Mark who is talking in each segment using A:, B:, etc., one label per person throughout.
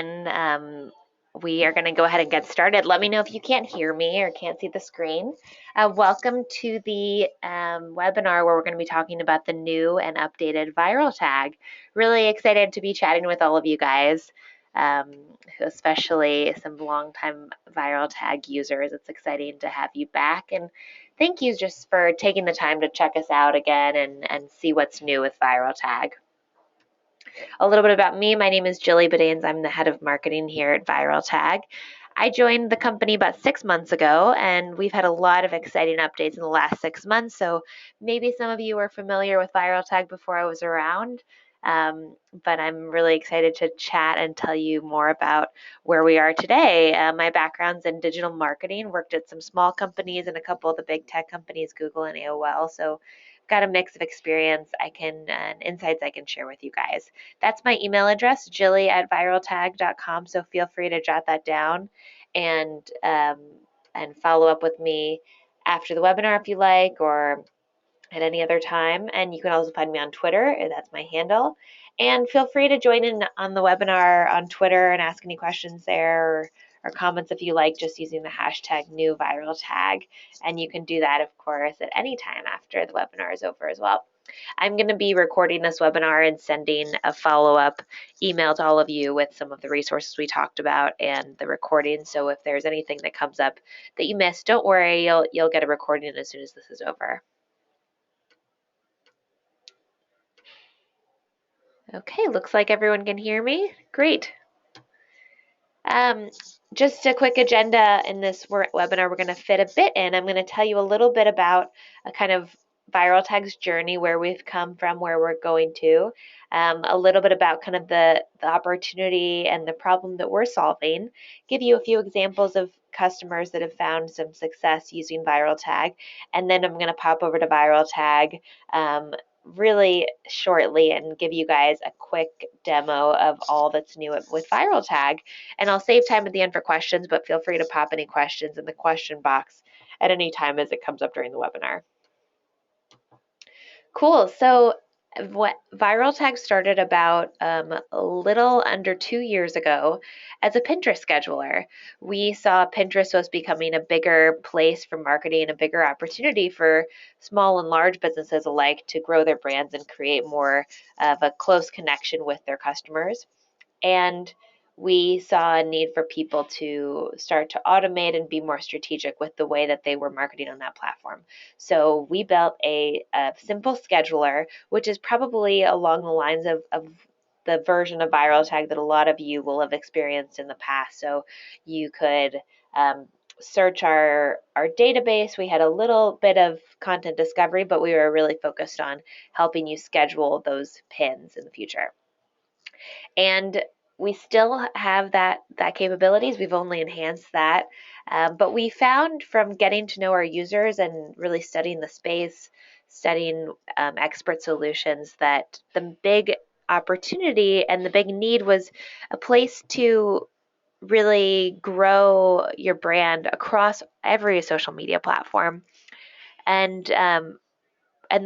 A: everyone. We are going to go ahead and get started. Let me know if you can't hear me or can't see the screen. Welcome to the webinar where we're going to be talking about the new and updated Viraltag. Really excited to be chatting with all of you guys, especially some longtime Viraltag users. It's exciting to have you back, and thank you just for taking the time to check us out again and see what's new with Viraltag. A little bit about me. My name is Jilly Bedanes. I'm the head of marketing here at Viraltag. I joined the company about 6 months ago, and we've had a lot of exciting updates in the last 6 months. So maybe some of you were familiar with Viraltag before I was around, but I'm really excited to chat and tell you more about where we are today. My background's in digital marketing, worked at some small companies and a couple of the big tech companies, Google and AOL. So got a mix of experience and insights I can share with you guys. That's my email address, jilly@viraltag.com. So feel free to jot that down and follow up with me after the webinar if you like, or at any other time. And you can also find me on Twitter. That's my handle. And feel free to join in on the webinar on Twitter and ask any questions there or comments if you like, just using the hashtag #NewViralTag. And you can do that, of course, at any time after the webinar is over as well. I'm going to be recording this webinar and sending a follow-up email to all of you with some of the resources we talked about and the recording. So if there's anything that comes up that you missed, don't worry, you'll get a recording as soon as this is over. Okay, looks like everyone can hear me. Great. Just a quick agenda in this webinar, we're going to fit a bit in. I'm going to tell you a little bit about a kind of Viraltag's journey, where we've come from, where we're going to, a little bit about kind of the opportunity and the problem that we're solving, give you a few examples of customers that have found some success using Viraltag, and then I'm going to pop over to Viraltag really shortly and give you guys a quick demo of all that's new with Viraltag. And I'll save time at the end for questions, but feel free to pop any questions in the question box at any time as it comes up during the webinar. Cool. So what Viraltag started about a little under 2 years ago as a Pinterest scheduler. We saw Pinterest was becoming a bigger place for marketing, a bigger opportunity for small and large businesses alike to grow their brands and create more of a close connection with their customers. And we saw a need for people to start to automate and be more strategic with the way that they were marketing on that platform. So we built a simple scheduler, which is probably along the lines of the version of Viraltag that a lot of you will have experienced in the past. So you could search our database. We had a little bit of content discovery, but we were really focused on helping you schedule those pins in the future. And we still have that capabilities. We've only enhanced that. But we found from getting to know our users and really studying the space, studying expert solutions, that the big opportunity and the big need was a place to really grow your brand across every social media platform. And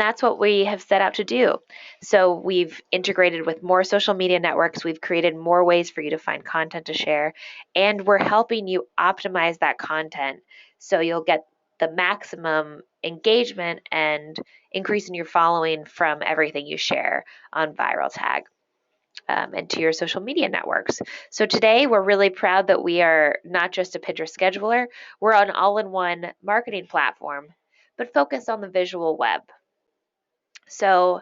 A: that's what we have set out to do. So we've integrated with more social media networks. We've created more ways for you to find content to share. And we're helping you optimize that content so you'll get the maximum engagement and increase in your following from everything you share on Viraltag and to your social media networks. So today we're really proud that we are not just a Pinterest scheduler, we're an all-in-one marketing platform, but focused on the visual web. So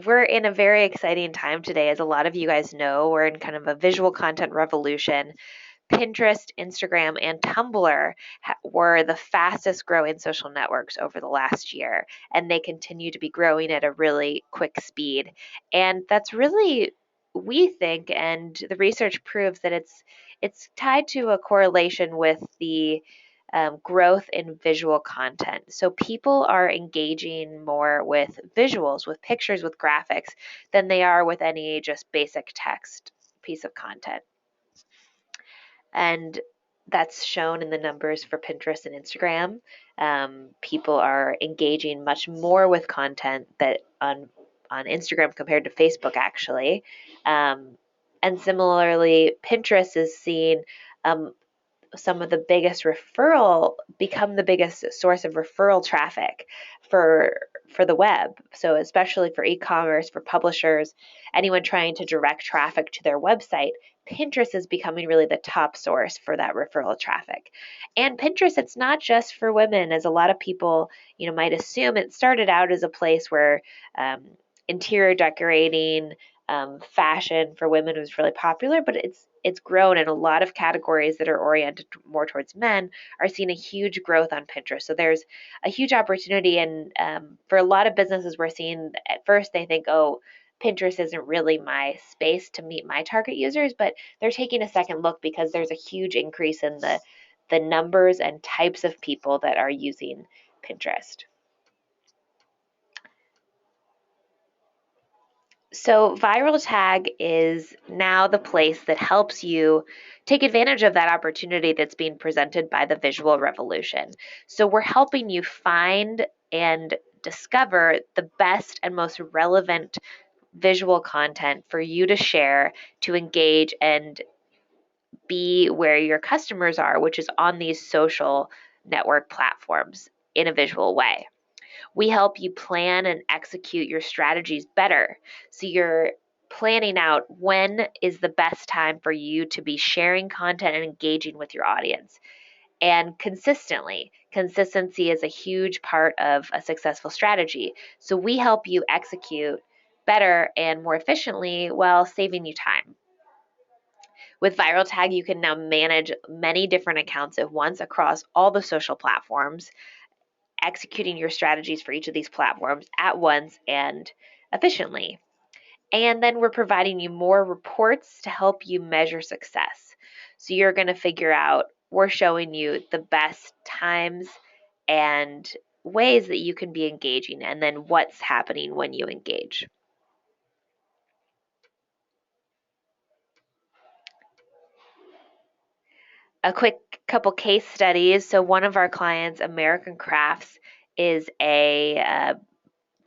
A: we're in a very exciting time today. As a lot of you guys know, we're in kind of a visual content revolution. Pinterest, Instagram, and Tumblr were the fastest growing social networks over the last year, and they continue to be growing at a really quick speed. And that's really, we think, and the research proves that it's tied to a correlation with the growth in visual content. So people are engaging more with visuals, with pictures, with graphics than they are with any just basic text piece of content. And that's shown in the numbers for Pinterest and Instagram. People are engaging much more with content that on Instagram compared to Facebook, actually. And similarly, Pinterest is seeing some of the biggest become the biggest source of referral traffic for the web. So especially for e-commerce, for publishers, anyone trying to direct traffic to their website, Pinterest is becoming really the top source for that referral traffic. And Pinterest, it's not just for women, as a lot of people, might assume. It started out as a place where um, interior decorating, fashion for women was really popular, but it's grown, and a lot of categories that are oriented more towards men are seeing a huge growth on Pinterest. So there's a huge opportunity, and for a lot of businesses, we're seeing at first they think, oh, Pinterest isn't really my space to meet my target users, but they're taking a second look because there's a huge increase in the numbers and types of people that are using Pinterest. So Viraltag is now the place that helps you take advantage of that opportunity that's being presented by the visual revolution. So we're helping you find and discover the best and most relevant visual content for you to share, to engage, and be where your customers are, which is on these social network platforms in a visual way. We help you plan and execute your strategies better. So you're planning out when is the best time for you to be sharing content and engaging with your audience. And consistently, consistency is a huge part of a successful strategy. So we help you execute better and more efficiently while saving you time. With Viraltag, you can now manage many different accounts at once across all the social platforms, executing your strategies for each of these platforms at once and efficiently. And then we're providing you more reports to help you measure success. So you're going to figure out, we're showing you the best times and ways that you can be engaging, and then what's happening when you engage. A quick couple case studies. So one of our clients, American Crafts, is they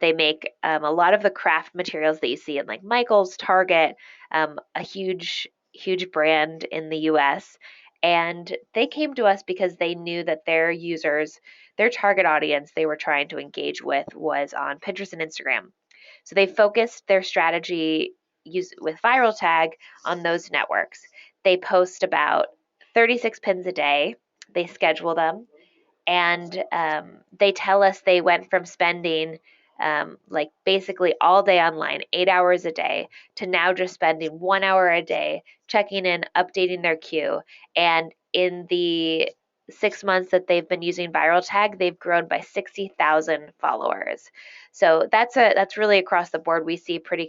A: make a lot of the craft materials that you see in like Michael's, Target, a huge brand in the US. And they came to us because they knew that their users, their target audience they were trying to engage with was on Pinterest and Instagram. So they focused their strategy with Viraltag on those networks. They post about 36 pins a day. They schedule them, and they tell us they went from spending like basically all day online, 8 hours a day, to now just spending 1 hour a day checking in, updating their queue. And in the 6 months that they've been using Viraltag, they've grown by 60,000 followers. So that's really across the board. We see pretty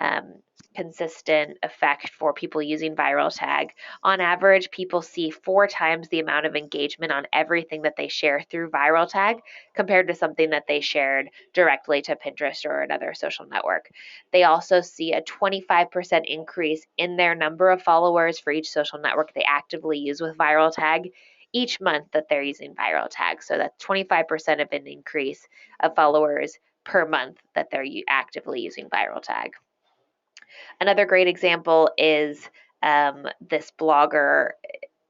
A: um, consistent effect for people using Viraltag. On average, people see 4 times the amount of engagement on everything that they share through Viraltag compared to something that they shared directly to Pinterest or another social network. They also see a 25% increase in their number of followers for each social network they actively use with Viraltag each month that they're using Viraltag. So that's 25% of an increase of followers per month that they're actively using Viraltag. Another great example is this blogger,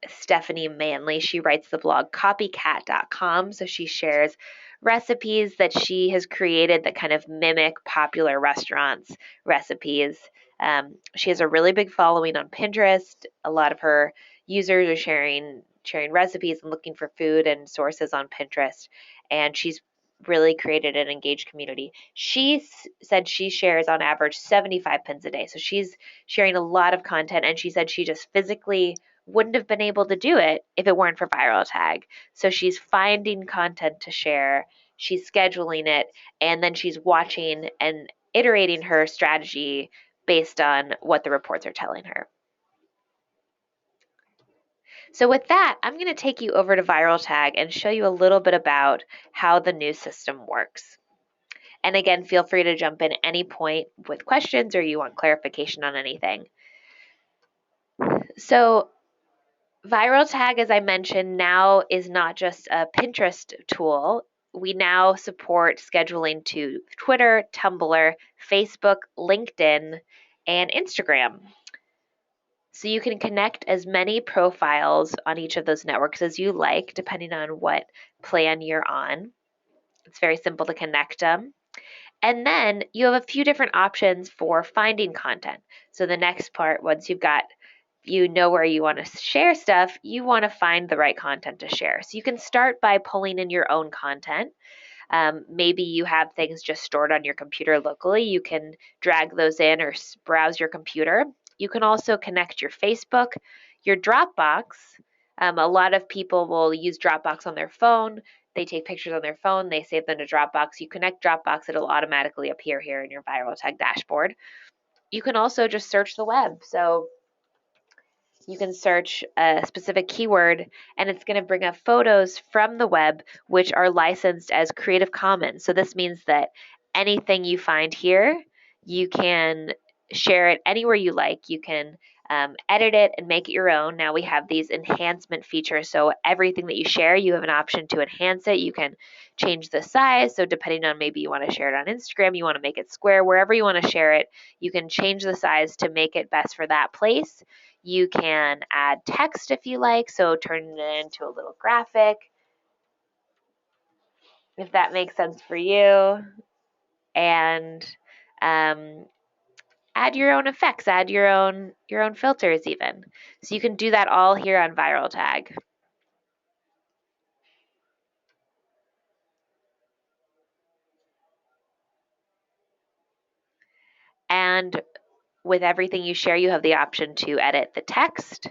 A: Stephanie Manley. She writes the blog copycat.com. So she shares recipes that she has created that kind of mimic popular restaurants' recipes. She has a really big following on Pinterest. A lot of her users are sharing recipes and looking for food and sources on Pinterest. And she's really created an engaged community. She said she shares on average 75 pins a day. So she's sharing a lot of content, and she said she just physically wouldn't have been able to do it if it weren't for Viraltag. So she's finding content to share, she's scheduling it, and then she's watching and iterating her strategy based on what the reports are telling her. So with that, I'm going to take you over to Viraltag and show you a little bit about how the new system works. And again, feel free to jump in at any point with questions or you want clarification on anything. So Viraltag, as I mentioned, now is not just a Pinterest tool. We now support scheduling to Twitter, Tumblr, Facebook, LinkedIn, and Instagram. So you can connect as many profiles on each of those networks as you like, depending on what plan you're on. It's very simple to connect them. And then you have a few different options for finding content. So the next part, once you know where you want to share stuff, you want to find the right content to share. So you can start by pulling in your own content. Maybe you have things just stored on your computer locally. You can drag those in or browse your computer. You can also connect your Facebook, your Dropbox. A lot of people will use Dropbox on their phone. They take pictures on their phone, they save them to Dropbox. You connect Dropbox, it'll automatically appear here in your Viraltag dashboard. You can also just search the web. So you can search a specific keyword and it's going to bring up photos from the web which are licensed as Creative Commons. So this means that anything you find here, you can share it anywhere you like. You can edit it and make it your own. Now we have these enhancement features. So everything that you share, you have an option to enhance it. You can change the size. So depending on maybe you want to share it on Instagram, you want to make it square, wherever you want to share it, you can change the size to make it best for that place. You can add text if you like, so turn it into a little graphic, if that makes sense for you. And add your own effects, add your own filters even. So you can do that all here on Viraltag. And with everything you share, you have the option to edit the text.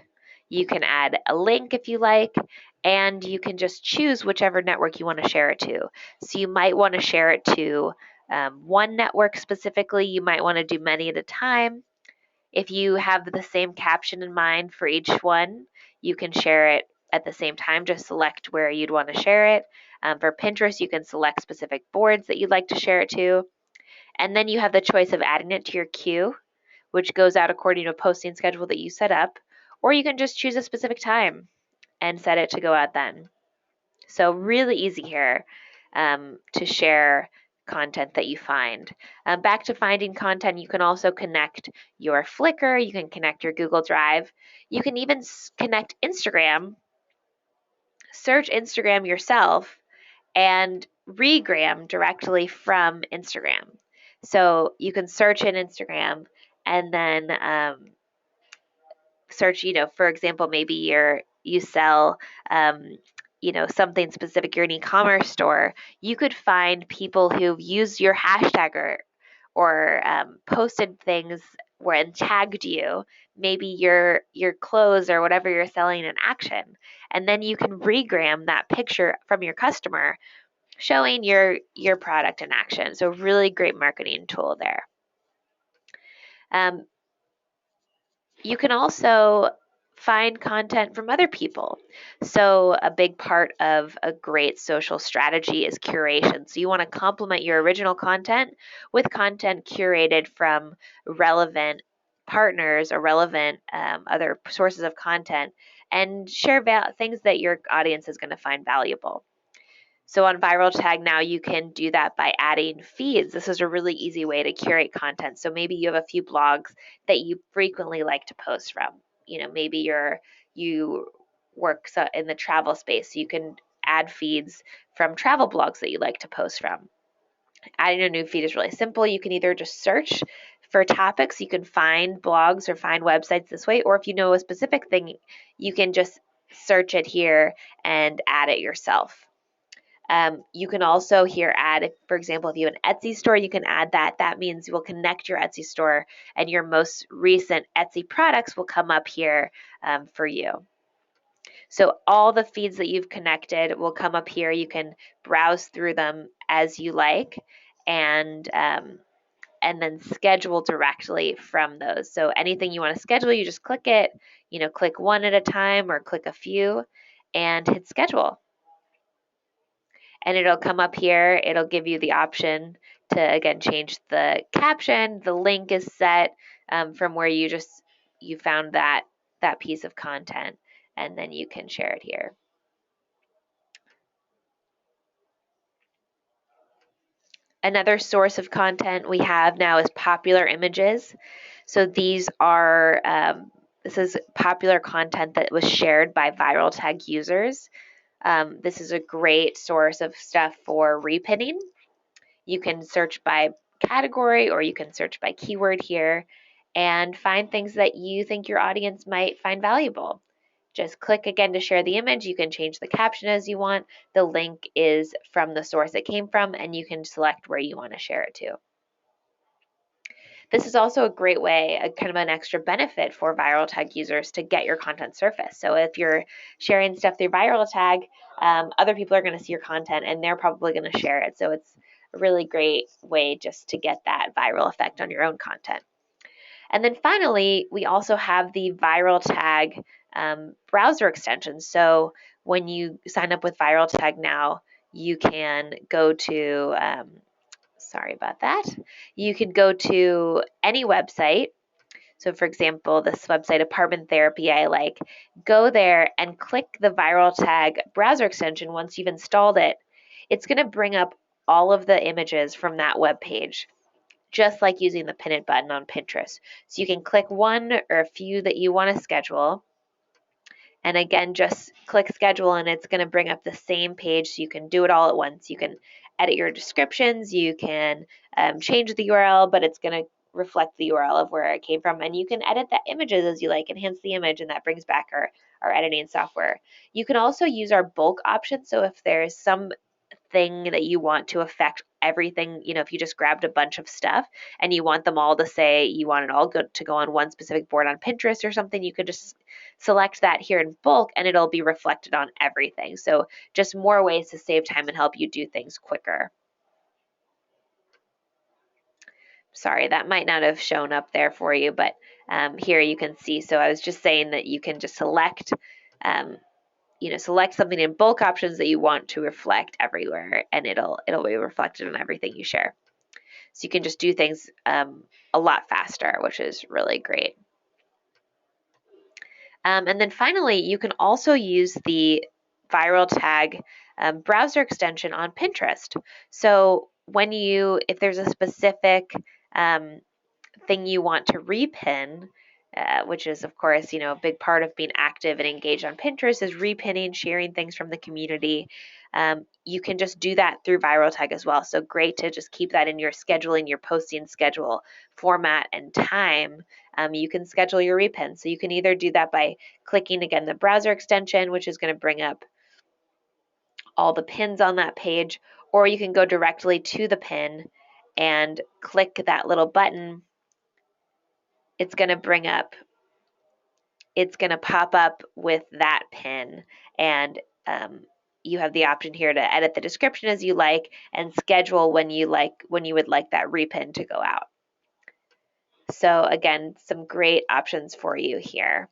A: You can add a link if you like, and you can just choose whichever network you want to share it to. So you might want to share it to one network specifically. You might want to do many at a time. If you have the same caption in mind for each one, you can share it at the same time. Just select where you'd want to share it. For Pinterest, you can select specific boards that you'd like to share it to. And then you have the choice of adding it to your queue, which goes out according to a posting schedule that you set up, or you can just choose a specific time and set it to go out then. So really easy here to share content that you find. Back to finding content, you can also connect your Flickr, you can connect your Google Drive, you can even connect Instagram, search Instagram yourself, and regram directly from Instagram. So you can search in Instagram and then search, for example, maybe you sell, something specific, you're an e-commerce store, you could find people who've used your hashtag or posted things and tagged you, maybe your clothes or whatever you're selling in action. And then you can regram that picture from your customer showing your product in action. So really great marketing tool there. You can also find content from other people. So a big part of a great social strategy is curation. So you want to complement your original content with content curated from relevant partners or relevant other sources of content and share things that your audience is going to find valuable. So on Viraltag now you can do that by adding feeds. This is a really easy way to curate content. So maybe you have a few blogs that you frequently like to post from. Maybe you work in the travel space. So you can add feeds from travel blogs that you like to post from. Adding a new feed is really simple. You can either just search for topics. You can find blogs or find websites this way, or if you know a specific thing, you can just search it here and add it yourself. You can also here add, for example, if you have an Etsy store, you can add that. That means you will connect your Etsy store and your most recent Etsy products will come up here for you. So all the feeds that you've connected will come up here. You can browse through them as you like and then schedule directly from those. So anything you want to schedule, you just click it, click one at a time or click a few and hit schedule. And it'll come up here. It'll give you the option to, again, change the caption. The link is set from where you found that piece of content, and then you can share it here. Another source of content we have now is popular images. So these are, this is popular content that was shared by Viraltag users. This is a great source of stuff for repinning. You can search by category or you can search by keyword here and find things that you think your audience might find valuable. Just click again to share the image. You can change the caption as you want. The link is from the source it came from, and you can select where you want to share it to. This is also a great way, a kind of an extra benefit for Viraltag users to get your content surfaced. So if you're sharing stuff through Viraltag, other people are going to see your content and they're probably going to share it. So it's a really great way just to get that viral effect on your own content. And then finally, we also have the Viraltag browser extension. So when you sign up with Viraltag now, you can go to, sorry about that, you could go to any website. So for example, this website, Apartment Therapy, I like, go there and click the Viraltag browser extension once you've installed it. It's going to bring up all of the images from that web page, just like using the pin it button on Pinterest. So you can click one or a few that you want to schedule. And again, just click schedule and it's going to bring up the same page so you can do it all at once. You can edit your descriptions, you can change the URL, but it's going to reflect the URL of where it came from. And you can edit the images as you like, enhance the image, and that brings back our editing software. You can also use our bulk option. So if there's some thing that you want to affect everything, if you just grabbed a bunch of stuff and you want them all to say you want it all to go on one specific board on Pinterest or something, you could just select that here in bulk and it'll be reflected on everything. So just more ways to save time and help you do things quicker. Sorry, that might not have shown up there for you, but here you can see. So I was just saying that you can just select select something in bulk options that you want to reflect everywhere, and it'll be reflected on everything you share. So you can just do things a lot faster, which is really great. And then finally, you can also use the Viraltag browser extension on Pinterest. So if there's a specific thing you want to repin, which is, of course, a big part of being active and engaged on Pinterest is repinning, sharing things from the community. You can just do that through Viraltag as well. So great to just keep that in your scheduling, your posting schedule, format, and time. You can schedule your repin. So you can either do that by clicking, again, the browser extension, which is going to bring up all the pins on that page, or you can go directly to the pin and click that little button. It's going to pop up with that pin, and you have the option here to edit the description as you like and schedule when you would like that repin to go out. So again, some great options for you here.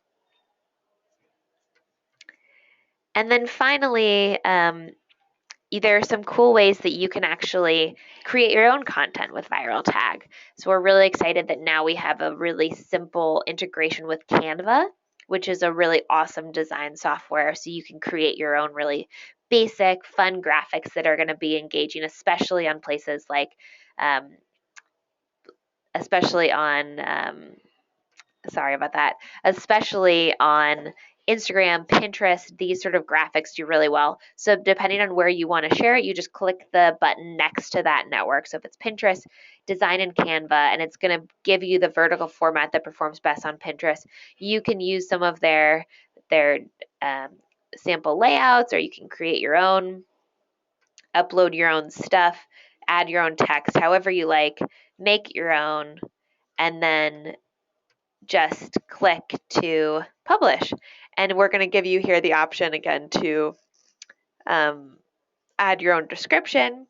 A: And then finally, there are some cool ways that you can actually create your own content with Viraltag. So we're really excited that now we have a really simple integration with Canva, which is a really awesome design software. So you can create your own really basic, fun graphics that are going to be engaging, especially on places like, especially on Instagram, Pinterest. These sort of graphics do really well. So depending on where you want to share it, you just click the button next to that network. So if it's Pinterest, design in Canva, and it's going to give you the vertical format that performs best on Pinterest. You can use some of their sample layouts, or you can create your own, upload your own stuff, add your own text, however you like, make your own, and then just click to publish. And we're going to give you here the option again to add your own description,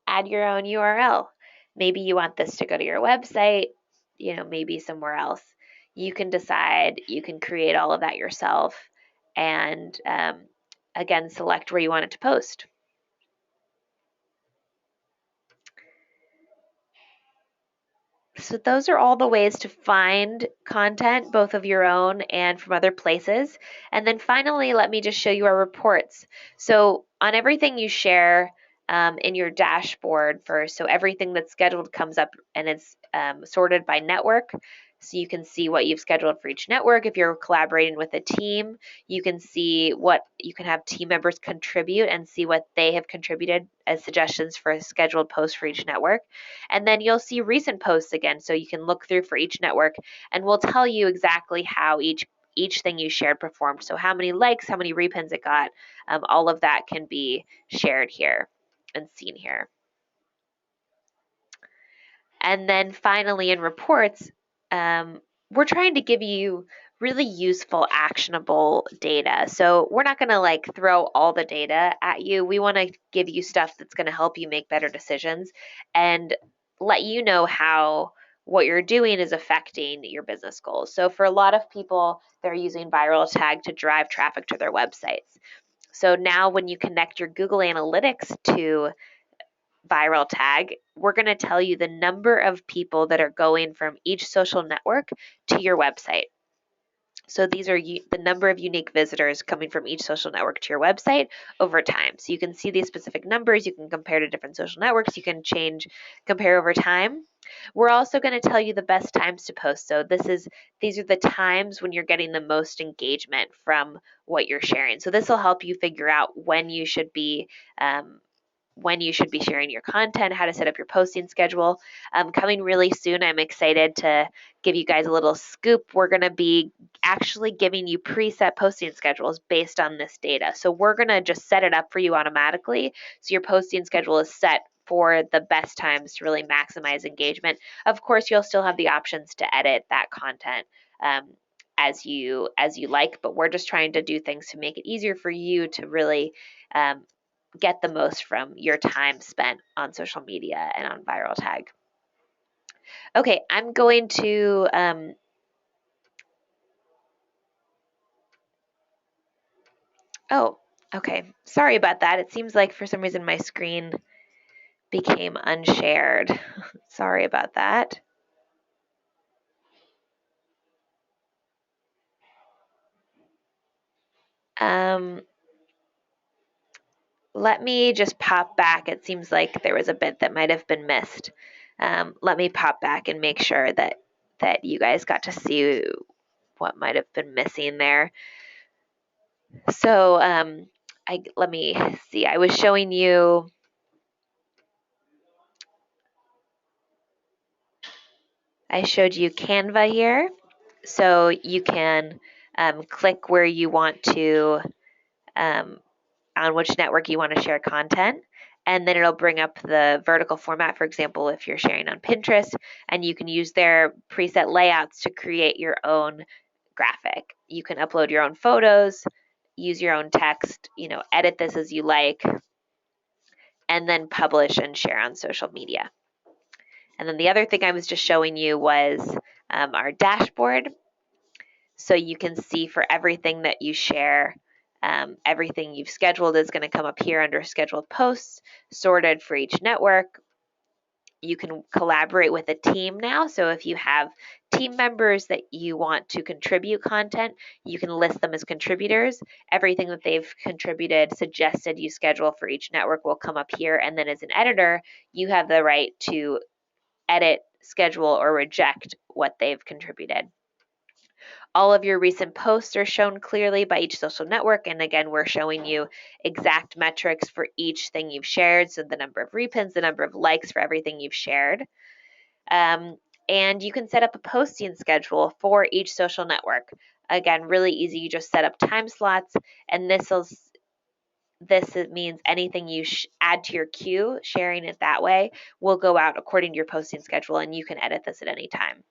A: add your own URL. Maybe you want this to go to your website, maybe somewhere else. You can decide, you can create all of that yourself, and again, select where you want it to post. So those are all the ways to find content, both of your own and from other places. And then finally, let me just show you our reports. So on everything you share, in your dashboard first. So everything that's scheduled comes up and it's sorted by network. So you can see what you've scheduled for each network. If you're collaborating with a team, you can see what you can have team members contribute and see what they have contributed as suggestions for a scheduled post for each network. And then you'll see recent posts again. So you can look through for each network and we'll tell you exactly how each thing you shared performed. So how many likes, how many repins it got, all of that can be shared here and seen here. And then finally in reports, we're trying to give you really useful, actionable data. So we're not going to like throw all the data at you. We want to give you stuff that's going to help you make better decisions and let you know how what you're doing is affecting your business goals. So for a lot of people, they're using Viraltag to drive traffic to their websites. So now when you connect your Google Analytics to Viraltag, we're going to tell you the number of people that are going from each social network to your website. So these are the number of unique visitors coming from each social network to your website over time. So you can see these specific numbers. You can compare to different social networks. You can compare over time. We're also going to tell you the best times to post. So these are the times when you're getting the most engagement from what you're sharing. So this will help you figure out when you should be sharing your content, how to set up your posting schedule. Coming really soon, I'm excited to give you guys a little scoop. We're going to be actually giving you preset posting schedules based on this data. So we're going to just set it up for you automatically. So your posting schedule is set for the best times to really maximize engagement. Of course, you'll still have the options to edit that content as you like, but we're just trying to do things to make it easier for you to really get the most from your time spent on social media and on Viraltag. Okay, I'm going to oh, okay. Sorry about that. It seems like for some reason my screen became unshared. Sorry about that. Let me just pop back. It seems like there was a bit that might have been missed. Let me pop back and make sure that you guys got to see what might have been missing there. So let me see. I was showing you. I showed you Canva here, so you can click where you want to, on which network you want to share content, and then it'll bring up the vertical format, for example, if you're sharing on Pinterest, and you can use their preset layouts to create your own graphic. You can upload your own photos, use your own text, edit this as you like, and then publish and share on social media. And then the other thing I was just showing you was our dashboard. So you can see for everything that you share, everything you've scheduled is going to come up here under scheduled posts, sorted for each network. You can collaborate with a team now. So if you have team members that you want to contribute content, you can list them as contributors. Everything that they've contributed, suggested you schedule for each network will come up here. And then as an editor, you have the right to edit, schedule, or reject what they've contributed. All of your recent posts are shown clearly by each social network. And again, we're showing you exact metrics for each thing you've shared. So the number of repins, the number of likes for everything you've shared. And you can set up a posting schedule for each social network. Again, really easy. You just set up time slots, and this means anything you add to your queue, sharing it that way, will go out according to your posting schedule, and you can edit this at any time.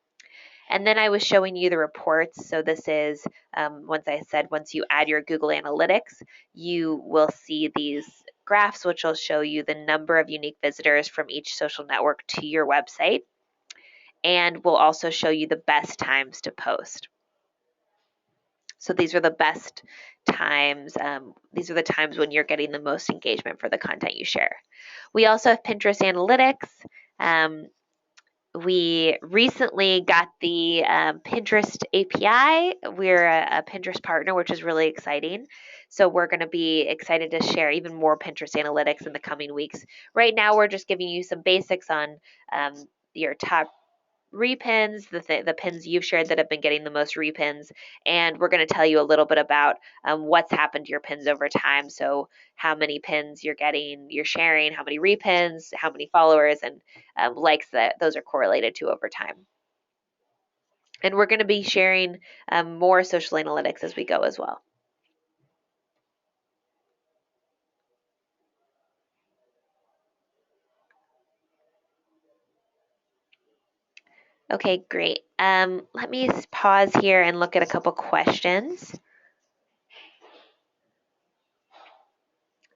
A: And then I was showing you the reports. So this is, once you add your Google Analytics, you will see these graphs, which will show you the number of unique visitors from each social network to your website. And will also show you the best times to post. So these are the best times. These are the times when you're getting the most engagement for the content you share. We also have Pinterest Analytics. we recently got the Pinterest API. We're a Pinterest partner, which is really exciting. So we're going to be excited to share even more Pinterest analytics in the coming weeks. Right now, we're just giving you some basics on your top repins, the pins you've shared that have been getting the most repins, and we're going to tell you a little bit about what's happened to your pins over time. So how many pins you're getting, you're sharing, how many repins, how many followers, and likes that those are correlated to over time. And we're going to be sharing more social analytics as we go as well. Okay, great. Let me pause here and look at a couple questions.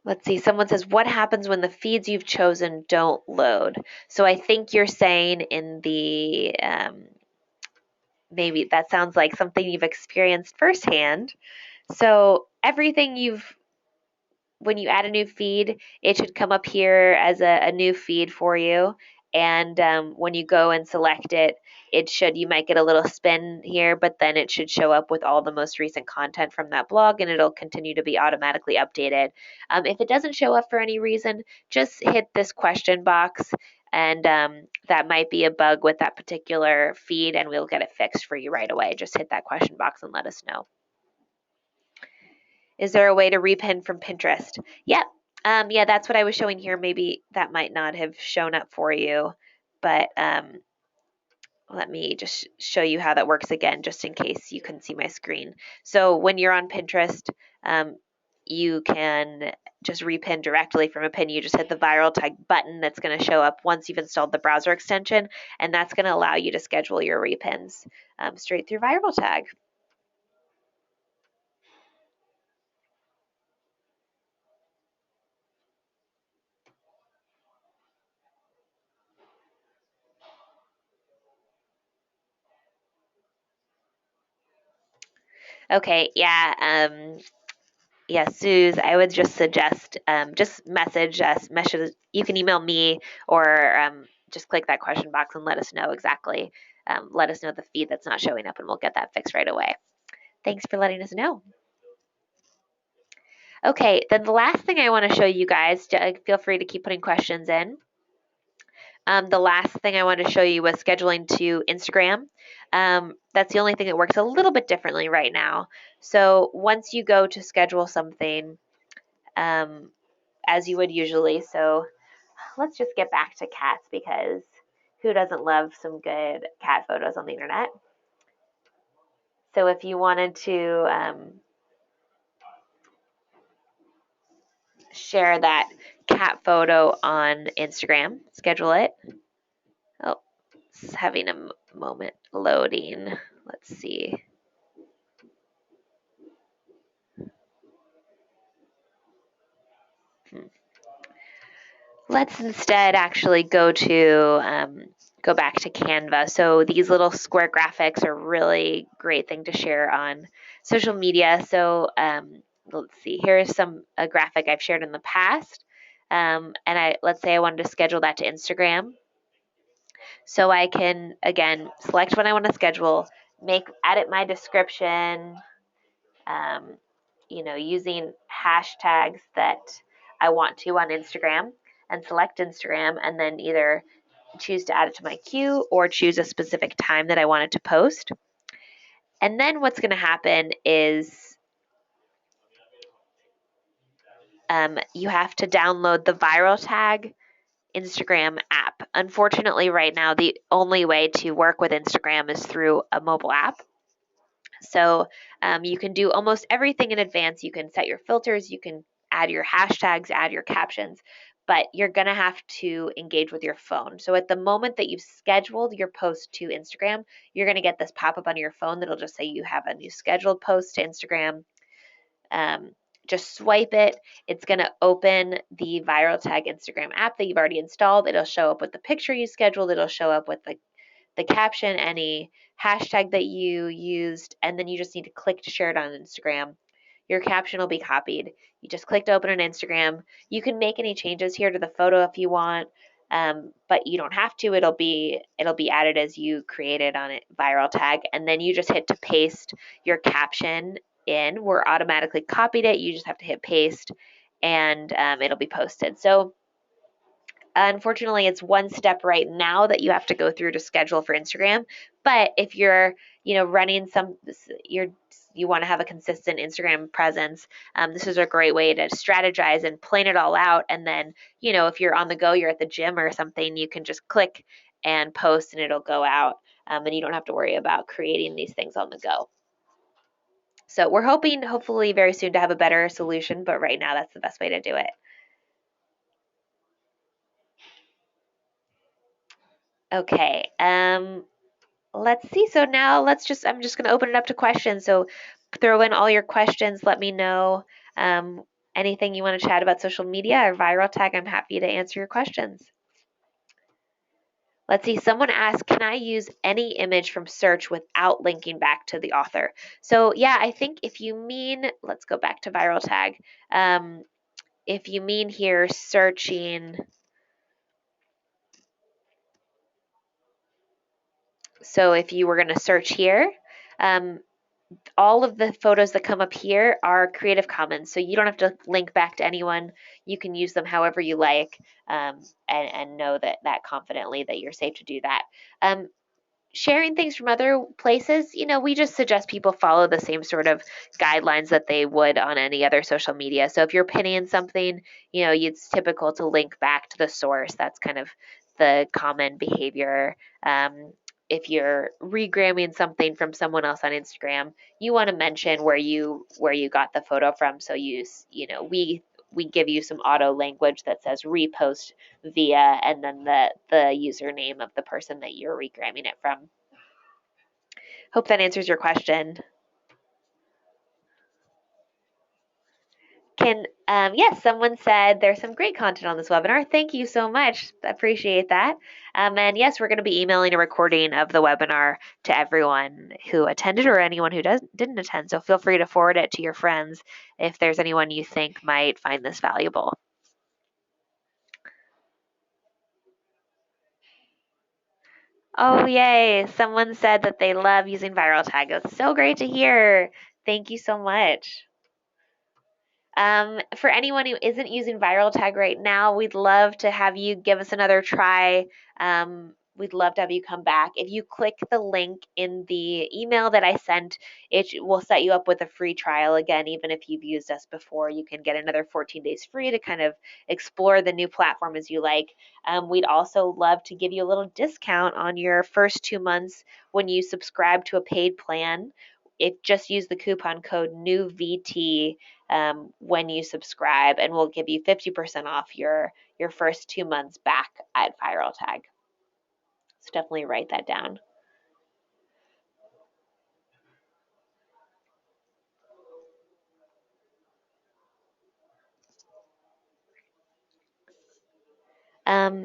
A: Let's see, someone says, what happens when the feeds you've chosen don't load? So I think you're saying in the, maybe that sounds like something you've experienced firsthand. So everything when you add a new feed, it should come up here as a new feed for you. And when you go and select it, you might get a little spin here, but then it should show up with all the most recent content from that blog and it'll continue to be automatically updated. If it doesn't show up for any reason, just hit this question box and that might be a bug with that particular feed and we'll get it fixed for you right away. Just hit that question box and let us know. Is there a way to repin from Pinterest? Yep. Yeah, that's what I was showing here. Maybe that might not have shown up for you, but let me just show you how that works again, just in case you couldn't see my screen. So when you're on Pinterest, you can just repin directly from a pin. You just hit the Viraltag button that's going to show up once you've installed the browser extension, and that's going to allow you to schedule your repins straight through Viraltag. Okay, yeah. Yeah, Suze, I would just suggest just message us. You can email me or just click that question box and let us know exactly. Let us know the feed that's not showing up, and we'll get that fixed right away. Thanks for letting us know. Okay, then the last thing I want to show you guys, feel free to keep putting questions in. The last thing I wanted to show you was scheduling to Instagram. That's the only thing that works a little bit differently right now. So once you go to schedule something, as you would usually, so let's just get back to cats because who doesn't love some good cat photos on the internet? So if you wanted to share that cat photo on Instagram, schedule it. Oh, it's having a moment loading. Let's see. Let's instead actually go back to Canva. So these little square graphics are really great thing to share on social media. So let's see, here's a graphic I've shared in the past. And let's say I wanted to schedule that to Instagram. So I can, again, select when I want to schedule, edit my description, using hashtags that I want to on Instagram and select Instagram and then either choose to add it to my queue or choose a specific time that I want it to post. And then what's going to happen is you have to download the Viraltag Instagram app. Unfortunately, right now, the only way to work with Instagram is through a mobile app. So you can do almost everything in advance. You can set your filters, you can add your hashtags, add your captions, but you're going to have to engage with your phone. So at the moment that you've scheduled your post to Instagram, you're going to get this pop-up on your phone that'll just say you have a new scheduled post to Instagram. Just swipe it. It's going to open the Viraltag Instagram app that you've already installed. It'll show up with the picture you scheduled. It'll show up with the caption, any hashtag that you used, and then you just need to click to share it on Instagram. Your caption will be copied. You just click to open an Instagram. You can make any changes here to the photo if you want. but you don't have to. It'll be added as you create it on it, Viraltag, and then you just hit to paste your caption in. We're automatically copied it. You just have to hit paste, and it'll be posted. So unfortunately, it's one step right now that you have to go through to schedule for Instagram. But if you're, running you want to have a consistent Instagram presence, this is a great way to strategize and plan it all out. And then, if you're on the go, you're at the gym or something, you can just click and post and it'll go out. And you don't have to worry about creating these things on the go. So we're hopefully very soon to have a better solution, but right now that's the best way to do it. Okay. Let's see. So now I'm just going to open it up to questions. So throw in all your questions. Let me know anything you want to chat about social media or Viraltag. I'm happy to answer your questions. Let's see. Someone asked, can I use any image from search without linking back to the author? So yeah, I think if you mean, let's go back to Viraltag. If you mean here searching, so if you were going to search here, all of the photos that come up here are Creative Commons, so you don't have to link back to anyone. You can use them however you like, and know that confidently that you're safe to do that. Sharing things from other places, we just suggest people follow the same sort of guidelines that they would on any other social media. So if you're pinning something, it's typical to link back to the source. That's kind of the common behavior. If you're regramming something from someone else on Instagram, you want to mention where you got the photo from. So we give you some auto language that says repost via, and then the username of the person that you're regramming it from. Hope that answers your question. Yes, someone said there's some great content on this webinar. Thank you so much. Appreciate that. And yes, we're going to be emailing a recording of the webinar to everyone who attended or anyone who didn't attend. So feel free to forward it to your friends if there's anyone you think might find this valuable. Oh, yay. Someone said that they love using Viraltag. That's so great to hear. Thank you so much. For anyone who isn't using Viraltag right now, we'd love to have you give us another try. We'd love to have you come back. If you click the link in the email that I sent, it will set you up with a free trial. Again, even if you've used us before, you can get another 14 days free to kind of explore the new platform as you like. We'd also love to give you a little discount on your first 2 months when you subscribe to a paid plan. Just use the coupon code NEWVT when you subscribe, and we'll give you 50% off your first 2 months back at Viraltag. So definitely write that down.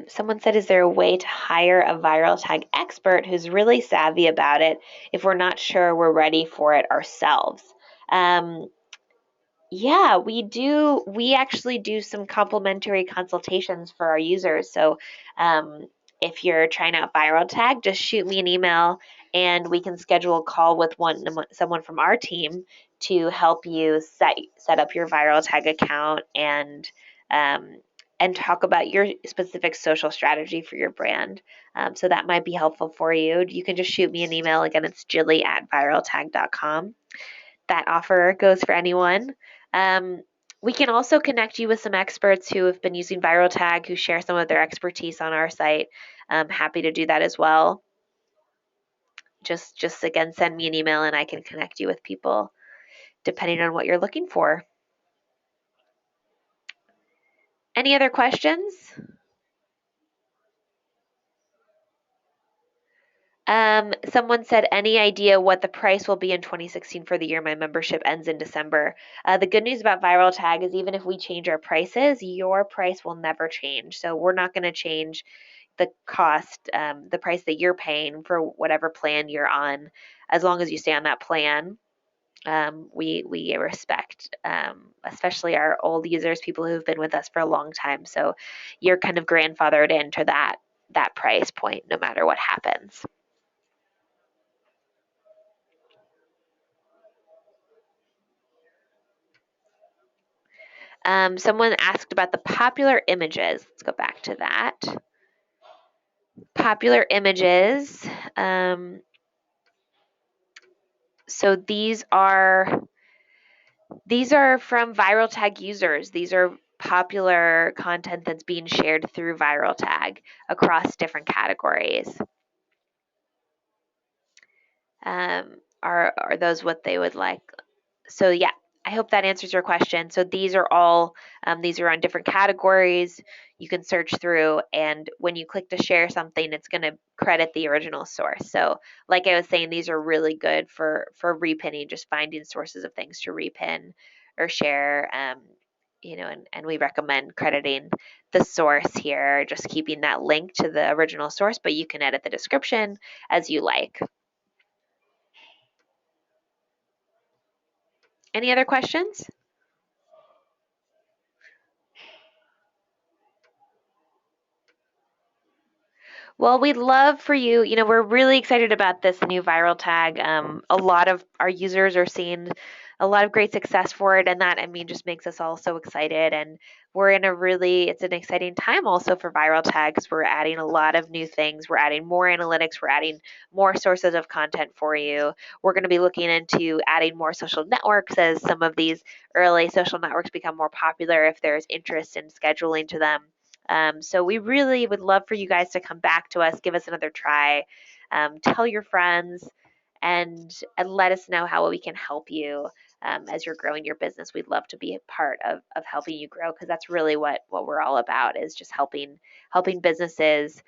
A: Someone said, is there a way to hire a Viraltag expert who's really savvy about it if we're not sure we're ready for it ourselves? Yeah, we do. We actually do some complimentary consultations for our users. So if you're trying out Viraltag, just shoot me an email and we can schedule a call with someone from our team to help you set up your Viraltag account and talk about your specific social strategy for your brand. So that might be helpful for you. You can just shoot me an email. Again, it's Jilly@viraltag.com. That offer goes for anyone. We can also connect you with some experts who have been using Viraltag, who share some of their expertise on our site. I'm happy to do that as well. Just again, send me an email and I can connect you with people depending on what you're looking for. Any other questions? Someone said, any idea what the price will be in 2016 for the year my membership ends in December? The good news about Viraltag is even if we change our prices, your price will never change. So we're not going to change the cost, the price that you're paying for whatever plan you're on, as long as you stay on that plan. we respect, especially our old users, people who've been with us for a long time. So you're kind of grandfathered into that price point no matter what happens. Someone asked about the popular images. Let's go back to that. Popular images. So these are from Viraltag users. These are popular content that's being shared through Viraltag across different categories. Are those what they would like? So yeah, I hope that answers your question. So these are all, these are on different categories. You can search through, and when you click to share something, it's going to credit the original source. So like I was saying, these are really good for repinning, just finding sources of things to repin or share. And we recommend crediting the source here, just keeping that link to the original source, but you can edit the description as you like. Any other questions? Well, we'd love for you, we're really excited about this new Viraltag. A lot of our users are seeing a lot of great success for it, and that, just makes us all so excited. And we're in it's an exciting time also for Viraltag because we're adding a lot of new things. We're adding more analytics, we're adding more sources of content for you. We're going to be looking into adding more social networks as some of these early social networks become more popular if there's interest in scheduling to them. So we really would love for you guys to come back to us, give us another try, tell your friends, and let us know how we can help you as you're growing your business. We'd love to be a part of helping you grow, because that's really what we're all about, is just helping businesses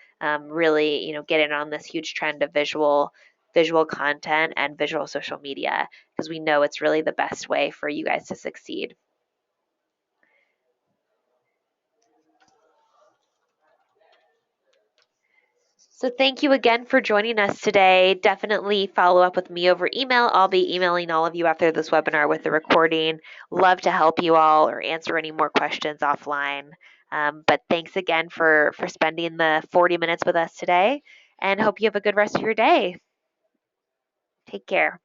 A: really get in on this huge trend of visual content and visual social media, because we know it's really the best way for you guys to succeed. So thank you again for joining us today. Definitely follow up with me over email. I'll be emailing all of you after this webinar with the recording. Love to help you all or answer any more questions offline. But thanks again for spending the 40 minutes with us today, and hope you have a good rest of your day. Take care.